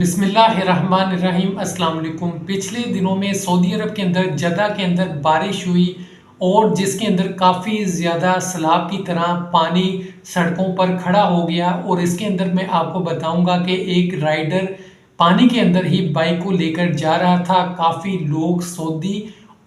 बिस्मिल्लाहिर्रहमानिर्रहीम अस्सलाम वालेकुम। पिछले दिनों में सऊदी अरब के अंदर जद्दा के अंदर बारिश हुई और जिसके अंदर काफ़ी ज़्यादा सैलाब की तरह पानी सड़कों पर खड़ा हो गया। और इसके अंदर मैं आपको बताऊंगा कि एक राइडर पानी के अंदर ही बाइक को लेकर जा रहा था। काफ़ी लोग सऊदी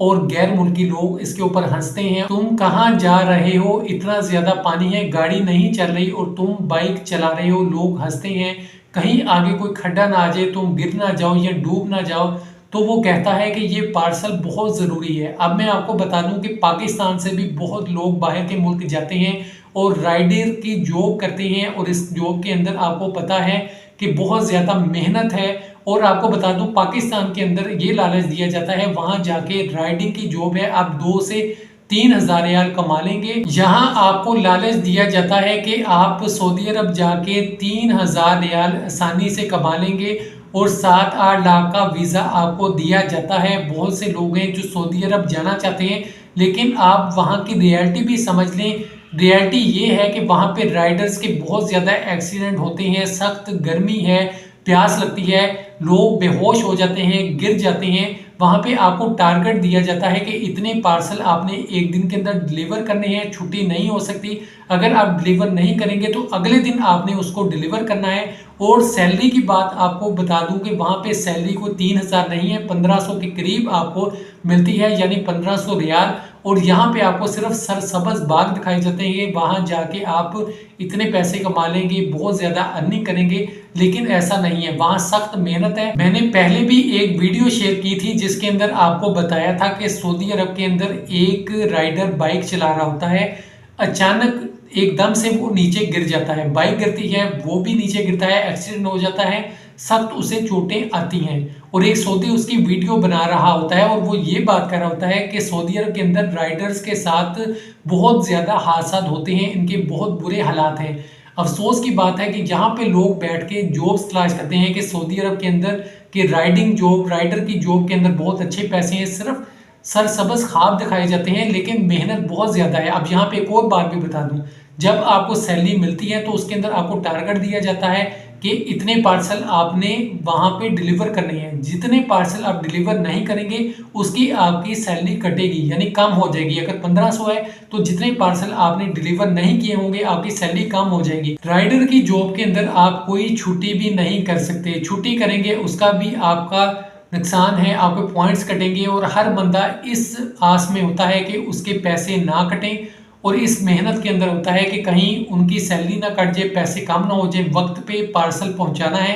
और गैर मुल्की लोग इसके ऊपर हंसते हैं, तुम कहाँ जा रहे हो, इतना ज़्यादा पानी है, गाड़ी नहीं चल रही और तुम बाइक चला रहे हो। लोग हंसते हैं, कहीं आगे कोई खड्डा ना आ जाए, तुम गिर ना जाओ या डूब ना जाओ। तो वो कहता है कि ये पार्सल बहुत ज़रूरी है। अब मैं आपको बता दूं कि पाकिस्तान से भी बहुत लोग बाहर के मुल्क जाते हैं और राइडर की जॉब करते हैं। और इस जॉब के अंदर आपको पता है कि बहुत ज़्यादा मेहनत है। और आपको बता दूं पाकिस्तान के अंदर ये लालच दिया जाता है, वहां जाके राइडिंग की जॉब है, आप 2 से 3 हज़ार रियाल कमा लेंगे। यहाँ आपको लालच दिया जाता है कि आप सऊदी अरब जाके 3 हज़ार रियाल आसानी से कमा लेंगे और 7-8 लाख का वीज़ा आपको दिया जाता है। बहुत से लोग हैं जो सऊदी अरब जाना चाहते हैं, लेकिन आप वहाँ की रियलिटी भी समझ लें। रियलिटी ये है कि वहाँ पे राइडर्स के बहुत ज़्यादा एक्सीडेंट होते हैं, सख्त गर्मी है, प्यास लगती है, लोग बेहोश हो जाते हैं, गिर जाते हैं। वहाँ पे आपको टारगेट दिया जाता है कि इतने पार्सल आपने एक दिन के अंदर डिलीवर करने हैं, छुट्टी नहीं हो सकती। अगर आप डिलीवर नहीं करेंगे तो अगले दिन आपने उसको डिलीवर करना है। और सैलरी की बात आपको बता दूं कि वहाँ पे सैलरी को 3 हज़ार नहीं है, 1500 के करीब आपको मिलती है, यानी 1500 रियाल। और यहाँ पे आपको सिर्फ सरसब्ज बाग दिखाई जाते हैं, वहाँ जाके आप इतने पैसे कमा लेंगे, बहुत ज़्यादा अर्निंग करेंगे। लेकिन ऐसा नहीं है, वहाँ सख्त मेहनत है। मैंने पहले भी एक वीडियो शेयर की थी जिसके अंदर आपको बताया था कि सऊदी अरब के अंदर एक राइडर बाइक चला रहा होता है, अचानक एकदम से वो नीचे गिर जाता है, बाइक गिरती है, वो भी नीचे गिरता है, एक्सीडेंट हो जाता है, सख्त उसे चोटें आती हैं। और एक सऊदी उसकी वीडियो बना रहा होता है और वो ये बात कर रहा होता है कि सऊदी अरब के अंदर राइडर्स के साथ बहुत ज़्यादा हादसा होते हैं, इनके बहुत बुरे हालात हैं। अफसोस की बात है कि यहाँ पे लोग बैठ के जॉब्स तलाश करते हैं कि सऊदी अरब के अंदर कि राइडिंग जॉब, राइडर की जॉब के अंदर बहुत अच्छे पैसे हैं, सिर्फ सरसब्ज ख्वाब दिखाए जाते हैं, लेकिन मेहनत बहुत ज़्यादा है। अब यहाँ पे एक और बात भी बता दूं, जब आपको सैलरी मिलती है तो उसके अंदर आपको टारगेट दिया जाता है कि इतने पार्सल आपने वहाँ पे डिलीवर करने हैं। जितने पार्सल आप डिलीवर नहीं करेंगे उसकी आपकी सैलरी कटेगी, यानी कम हो जाएगी। अगर 1500 है तो जितने पार्सल आपने डिलीवर नहीं किए होंगे आपकी सैलरी कम हो जाएगी। राइडर की जॉब के अंदर आप कोई छुट्टी भी नहीं कर सकते, छुट्टी करेंगे उसका भी आपका नुकसान है, आपके पॉइंट्स कटेंगे। और हर बंदा इस आस में होता है कि उसके पैसे ना कटें और इस मेहनत के अंदर होता है कि कहीं उनकी सैलरी ना कट जाए, पैसे कम ना हो जाए, वक्त पे पार्सल पहुंचाना है।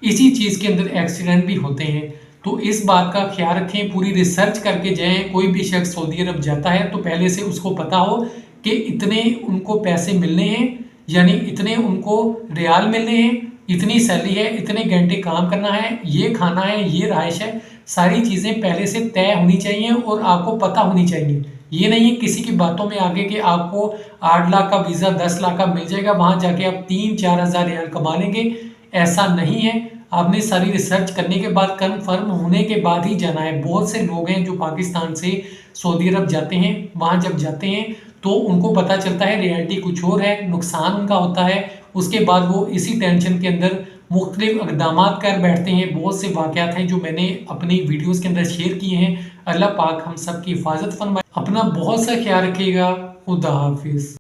इसी चीज़ के अंदर एक्सीडेंट भी होते हैं। तो इस बात का ख्याल रखें, पूरी रिसर्च करके जाएं। कोई भी शख्स सऊदी अरब जाता है तो पहले से उसको पता हो कि इतने उनको पैसे मिलने हैं, यानी इतने उनको रियाल मिलने हैं, इतनी सैलरी है, इतने घंटे काम करना है, ये खाना है, ये रहाइश है। सारी चीज़ें पहले से तय होनी चाहिए और आपको पता होनी चाहिए। ये नहीं है किसी की बातों में आगे कि आपको 8 लाख का वीज़ा 10 लाख का मिल जाएगा, वहाँ जाके आप 3-4 हज़ार रियाल कमा लेंगे। ऐसा नहीं है, आपने सारी रिसर्च करने के बाद, कन्फर्म होने के बाद ही जाना है। बहुत से लोग हैं जो पाकिस्तान से सऊदी अरब जाते हैं, वहाँ जब जाते हैं तो उनको पता चलता है रियलिटी कुछ और है, नुकसान उनका होता है। उसके बाद वो इसी टेंशन के अंदर मुख्तलिफ इक़दाम कर बैठते हैं। बहुत से वाक़यात हैं जो मैंने अपनी वीडियोज़ के अंदर शेयर किए हैं। अल्लाह पाक हम सब की हिफाजत फरमाए। अपना बहुत सा ख्याल रखिएगा। खुदा हाफिज़।